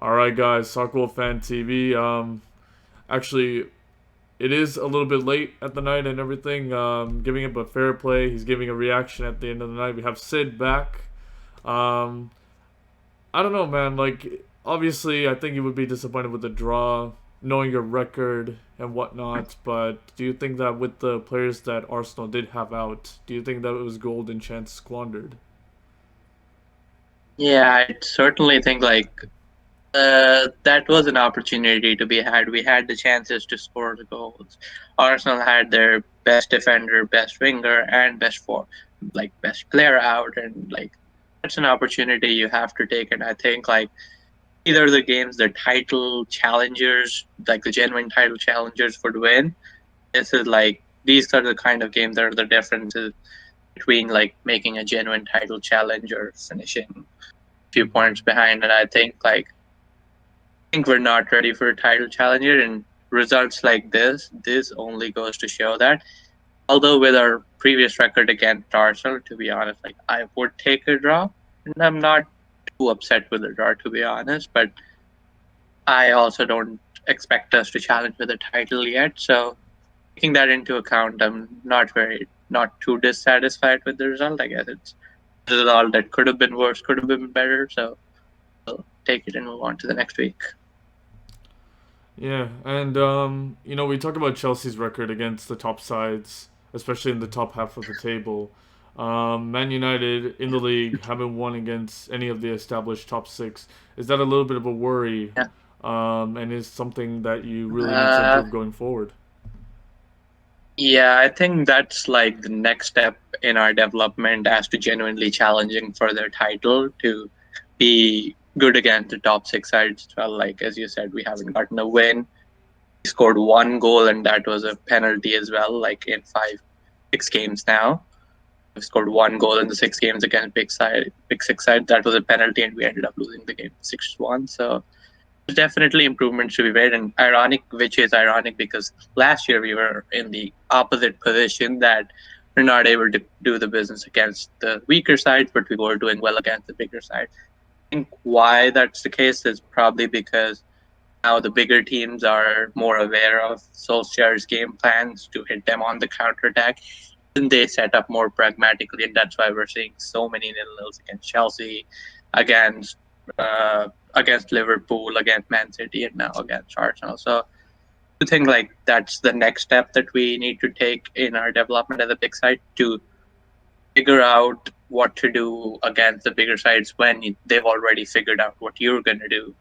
All right, guys, SOCCERWORLD Fan TV. Actually, it is a little bit late at the night and everything. Giving him a fair play. He's giving a reaction at the end of the night. We have Sid back. Um, I don't know, man. Like, obviously, I think you would be disappointed with the draw, knowing your record and whatnot. But do you think that with the players that Arsenal did have out, do you think that it was golden chance squandered? Yeah, I certainly think that was an opportunity to be had. We had the chances to score the goals. Arsenal had their best defender, best winger, and best player out, and that's an opportunity you have to take. And I think either the games, the title challengers, like the genuine title challengers, would win. This is these are the kind of games that are the differences between making a genuine title challenge or finishing a few points behind. And I think we're not ready for a title challenger, and results like this only goes to show that. Although with our previous record against Arsenal, to be honest, I would take a draw, and I'm not too upset with the draw, to be honest. But I also don't expect us to challenge for the title yet. So taking that into account, I'm not too dissatisfied with the result. I guess it's a result that could have been worse, could have been better. So we'll take it and move on to the next week. Yeah, and we talked about Chelsea's record against the top sides, especially in the top half of the table. Man United in the league haven't won against any of the established top six. Is that a little bit of a worry? Yeah. And is something that you really need to Uh, improve going forward? Yeah, I think that's the next step in our development as to genuinely challenging for their title to be good against the top six sides as well. Like as you said, we haven't gotten a win. We scored one goal and that was a penalty as well, in six games now. We scored one goal in the six games against big six side. That was a penalty and we ended up losing the game 6-1. So definitely improvements to be made, and which is ironic because last year we were in the opposite position that we're not able to do the business against the weaker sides, but we were doing well against the bigger side. I think why that's the case is probably because now the bigger teams are more aware of Solskjaer's game plans to hit them on the counterattack. And they set up more pragmatically, and that's why we're seeing so many nil-nils against Chelsea, against against Liverpool, against Man City, and now against Arsenal. So I think that's the next step that we need to take in our development as a big side to figure out what to do against the bigger sides when they've already figured out what you're going to do.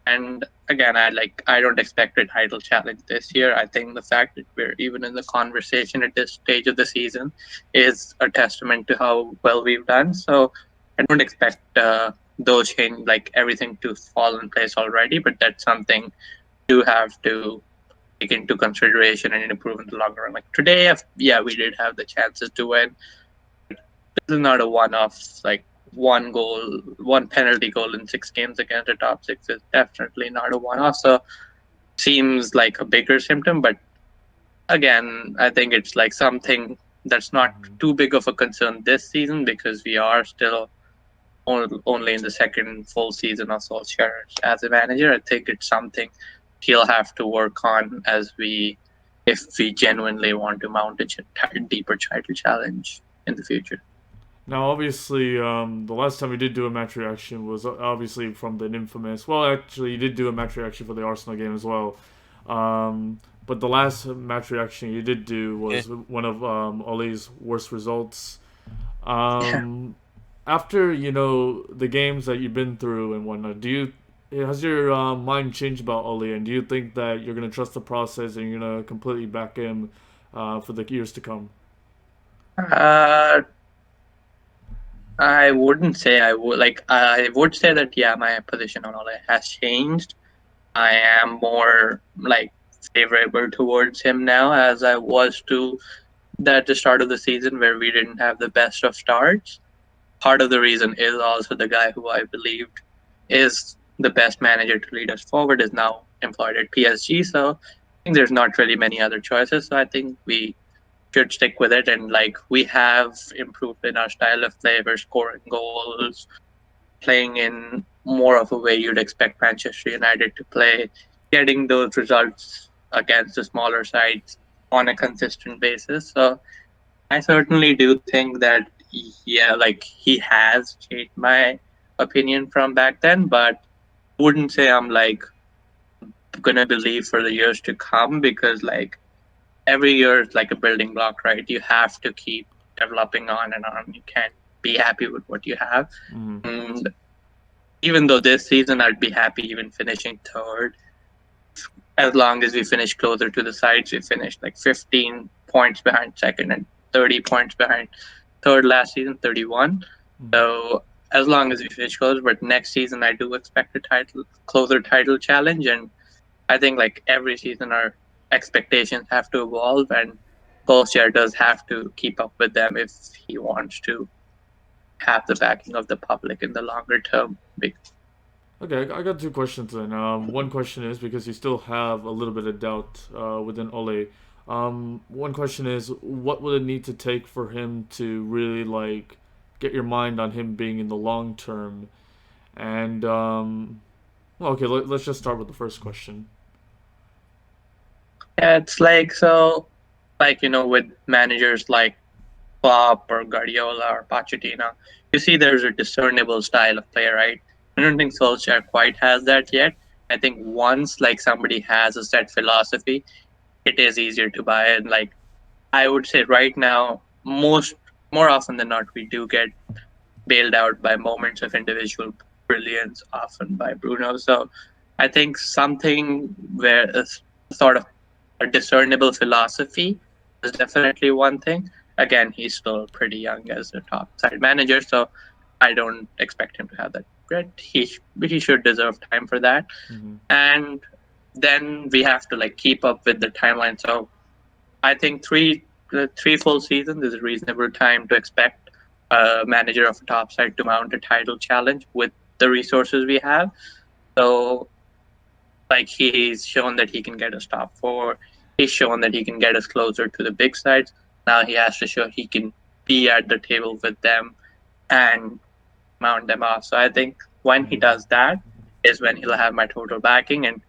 And again, I don't expect a title challenge this year. I think the fact that we're even in the conversation at this stage of the season is a testament to how well we've done. So I don't expect those change everything to fall in place already, but that's something you have to take into consideration and improve in the long run. Like today, yeah, we did have the chances to win. This is not a one-off. One goal, one penalty goal in six games against the top six is definitely not a one-off. So seems like a bigger symptom, but again, I think it's something that's not too big of a concern this season because we are still only in the second full season of Solskjaer as a manager. I think it's something he'll have to work on if we genuinely want to mount a deeper title challenge in the future. Now, obviously, the last time we did do a match reaction was obviously from the infamous. Well, actually, you did do a match reaction for the Arsenal game as well. But the last match reaction you did do Yeah. was one of Ole's worst results. Yeah. Um, After the games that you've been through and whatnot, has your mind changed about Ole, and do you think that you're gonna trust the process and you're gonna completely back him for the years to come? Uh, I wouldn't say I would I would say that yeah, my position on Ole has changed. I am more favorable towards him now as I was to at the start of the season where we didn't have the best of starts. Part of the reason is also the guy who I believed is the best manager to lead us forward is now employed at PSG. So I think there's not really many other choices. So I think we should stick with it. And we have improved in our style of play. We're scoring goals, playing in more of a way you'd expect Manchester United to play, getting those results against the smaller sides on a consistent basis. So I certainly do think that, yeah, like he has changed my opinion from back then, but wouldn't say I'm like gonna believe for the years to come, because like every year is like a building block, right? You have to keep developing on and on. You can't be happy with what you have. Mm-hmm. And even though this season I'd be happy even finishing third, as long as we finish closer to the sides. We finished like 15 points behind second and 30 points behind third last season, 31. Mm-hmm. So as long as we finish closer, but next season I do expect a closer title challenge, and I think like every season our expectations have to evolve, and Solskjaer does have to keep up with them if he wants to have the backing of the public in the longer term. Okay, I got two questions then. One question is because you still have a little bit of doubt within Ole. One question is, what would it need to take for him to really like get your mind on him being in the long term? And well, okay, let's just start with the first question. Yeah, it's like so, like with managers like Klopp or Guardiola or Pochettino, you see there's a discernible style of play, right? I don't think Solskjaer quite has that yet. I think once like somebody has a set philosophy, it is easier to buy. And like I would say right now, more often than not, we do get bailed out by moments of individual brilliance, often by Bruno. So I think something where a sort of a discernible philosophy is definitely one thing. Again, he's still pretty young as a top side manager, so I don't expect him to have that grit. He should deserve time for that. Mm-hmm. And then we have to like keep up with the timeline. So I think three full seasons is a reasonable time to expect a manager of a top side to mount a title challenge with the resources we have. So like he's shown that he can get us top four. He's shown that he can get us closer to the big sides. Now he has to show he can be at the table with them and mount them off. So I think when he Mm-hmm. does that is when he'll have my total backing, and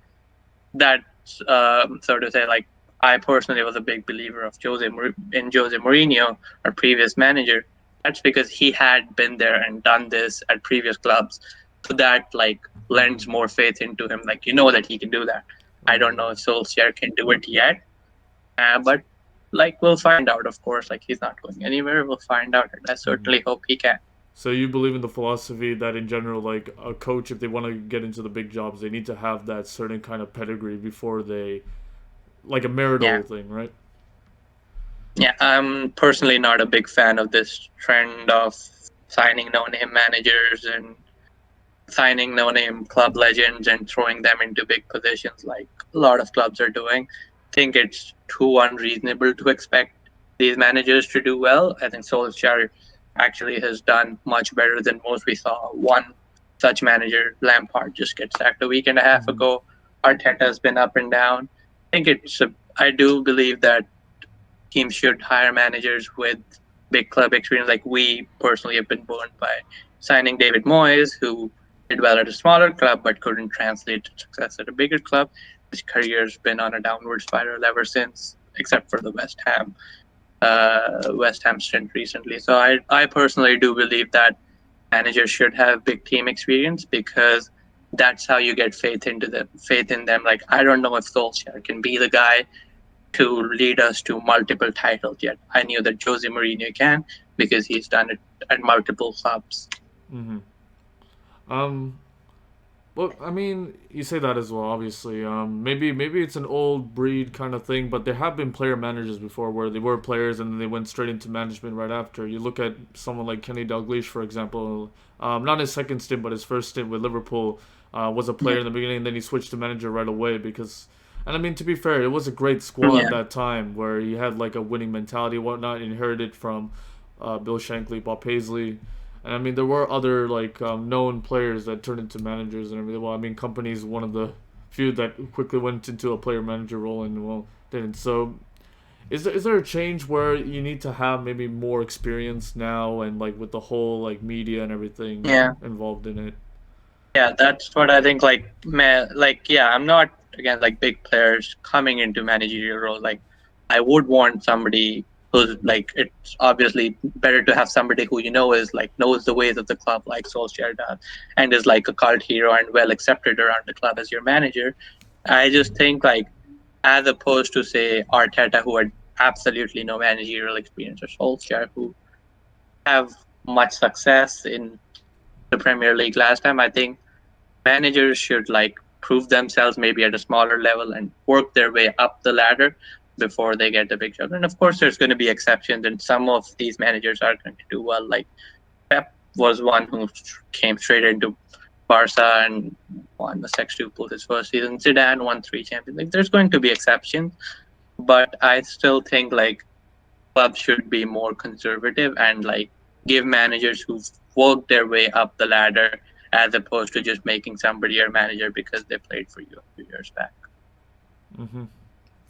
that's so to say, like I personally was a big believer of Jose Mourinho, our previous manager. That's because he had been there and done this at previous clubs, so that like lends more faith into him. Like that he can do that. I don't know if Solskjaer can do it yet, but like we'll find out. Of course, like he's not going anywhere. We'll find out, and I Mm-hmm. certainly hope he can. So you believe in the philosophy that in general, like a coach, if they want to get into the big jobs, they need to have that certain kind of pedigree before they, like a Yeah. marital thing, right? Yeah, I'm personally not a big fan of this trend of signing no-name managers and signing no-name club legends and throwing them into big positions like a lot of clubs are doing. I think it's too unreasonable to expect these managers to do well. I think Solskjaer actually has done much better than most. We saw one such manager, Lampard, just get sacked a week and a half Mm-hmm. ago. Arteta has been up and down. I do believe that teams should hire managers with big club experience. Like we personally have been burned by signing David Moyes, who did well at a smaller club but couldn't translate to success at a bigger club. His career's been on a downward spiral ever since, except for the West Ham stint recently. So I personally do believe that managers should have big team experience, because that's how you get faith in them. Like I don't know if Solskjaer can be the guy to lead us to multiple titles yet. I knew that Jose Mourinho can, because he's done it at multiple clubs. Mm-hmm. Um, well, I mean, you say that as well. Obviously, maybe it's an old breed kind of thing, but there have been player managers before where they were players and then they went straight into management right after. You look at someone like Kenny Dalglish, for example. Not his second stint, but his first stint with Liverpool was a player Yeah, in the beginning, and then he switched to manager right away because. And I mean, to be fair, it was a great squad at yeah, that time where he had like a winning mentality, and whatnot, inherited from Bill Shankly, Bob Paisley. And I mean, there were other like known players that turned into managers and everything. Well, I mean, company's one of the few that quickly went into a player manager role and well didn't. So, is there a change where you need to have maybe more experience now and like with the whole like media and everything yeah. involved in it? Yeah, that's what I think. Like, man, like, yeah, I'm not again like big players coming into managerial role. Like, I would want somebody who's like, it's obviously better to have somebody who is like knows the ways of the club, like Solskjaer does, and is like a cult hero and well accepted around the club as your manager. I just think like, as opposed to say Arteta, who had absolutely no managerial experience, or Solskjaer, who have much success in the Premier League last time, I think managers should like prove themselves maybe at a smaller level and work their way up the ladder before they get the big job. And of course, there's going to be exceptions, and some of these managers are going to do well. Like Pep was one who came straight into Barca and won the Sextuple his first season. Zidane won 3 Champions League. There's going to be exceptions, but I still think like clubs should be more conservative and like give managers who've worked their way up the ladder as opposed to just making somebody your manager because they played for you a few years back. Mm-hmm.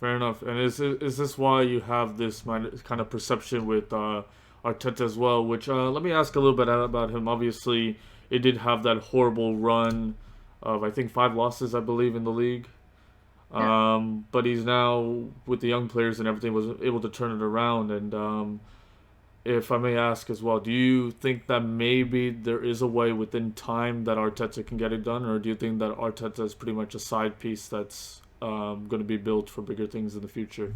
Fair enough. And is this why you have this kind of perception with Arteta as well? Which let me ask a little bit about him. Obviously, it did have that horrible run of I think 5 losses, I believe, in the league. Yeah. But he's now with the young players and everything was able to turn it around. And if I may ask as well, do you think that maybe there is a way within time that Arteta can get it done, or do you think that Arteta is pretty much a side piece that's going to be built for bigger things in the future?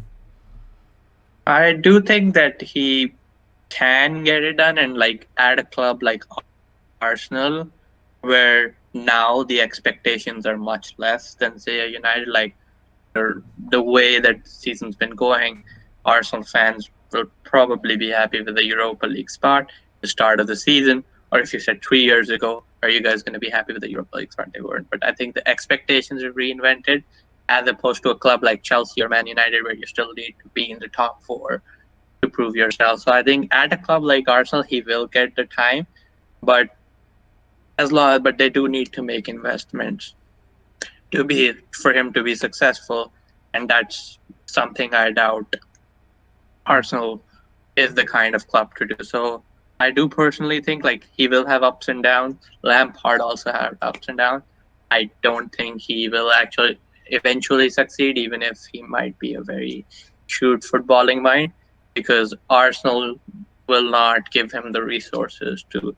I do think that he can get it done, and like at a club like Arsenal, where now the expectations are much less than say a United. Like the way that the season's been going, Arsenal fans will probably be happy with the Europa League spot, the start of the season. Or if you said 3 years ago, are you guys going to be happy with the Europa League spot? They weren't. But I think the expectations are reinvented, as opposed to a club like Chelsea or Man United, where you still need to be in the top four to prove yourself. So I think at a club like Arsenal, he will get the time, but but they do need to make investments to be for him to be successful, and that's something I doubt Arsenal is the kind of club to do. So I do personally think like he will have ups and downs. Lampard also had ups and downs. I don't think he will actually eventually succeed, even if he might be a very shrewd footballing mind, because Arsenal will not give him the resources to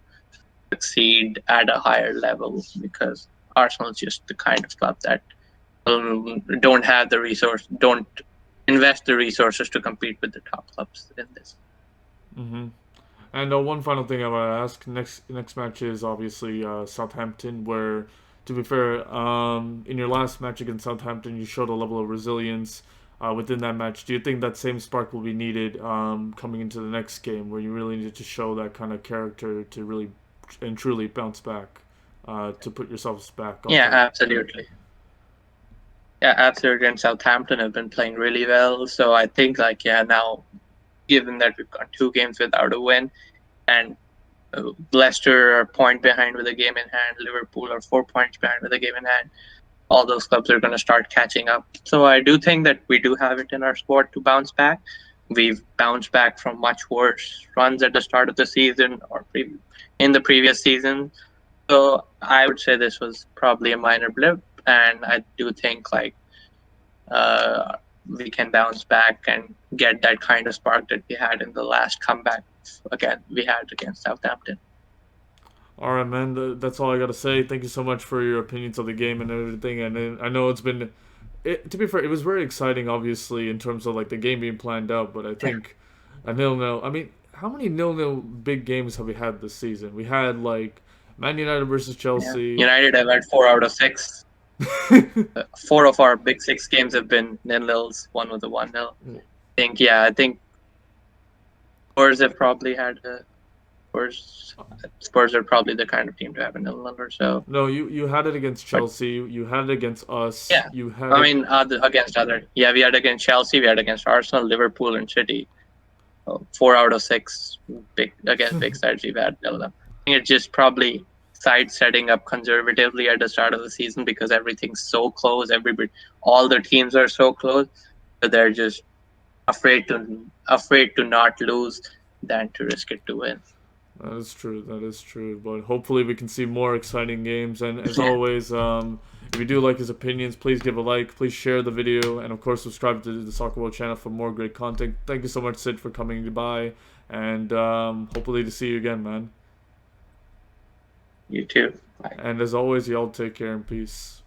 succeed at a higher level, because Arsenal is just the kind of club that don't invest the resources to compete with the top clubs in this. Mm-hmm. And one final thing I want to ask: next match is obviously Southampton. Where, to be fair, in your last match against Southampton, you showed a level of resilience within that match. Do you think that same spark will be needed coming into the next game, where you really need to show that kind of character to really and truly bounce back, to put yourselves back on Yeah, track? absolutely. Yeah, absolutely. And Southampton have been playing really well. So I think like now, given that we've got 2 games without a win, and Leicester are a point behind with a game in hand, Liverpool are 4 points behind with a game in hand, all those clubs are going to start catching up. So I do think that we do have it in our squad to bounce back. We've bounced back from much worse runs at the start of the season or in the previous season. So I would say this was probably a minor blip, and I do think like we can bounce back and get that kind of spark that we had in the last comeback again we had against Southampton. All right, man. That's all I gotta say. Thank you so much for your opinions of the game and everything. And I know it's been, to be fair, it was very exciting, obviously, in terms of like the game being planned out. But I think a 0-0. I mean, how many 0-0 big games have we had this season? We had like Man United versus Yeah. Chelsea. United have had 4 out of 6. 4 of our big 6 games have been nil-nils. One was a 1-0. I think Spurs have probably had Spurs are probably the kind of team to have a nil-nil or so. No, you had it against Chelsea. You had it against us. Yeah, You had I it. mean against other. Yeah, we had against Chelsea, we had against Arsenal, Liverpool, and City. 4 out of 6 big sides we've had nil-nil. I think it's just probably side setting up conservatively at the start of the season because everything's so close. All the teams are so close that they're just afraid to not lose than to risk it to win. That is true. That is true. But hopefully we can see more exciting games. And as Yeah. always, if you do like his opinions, please give a like. Please share the video. And of course, subscribe to the Soccer World channel for more great content. Thank you so much, Sid, for coming by. And hopefully to see you again, man. You too. Bye. And as always, y'all take care and peace.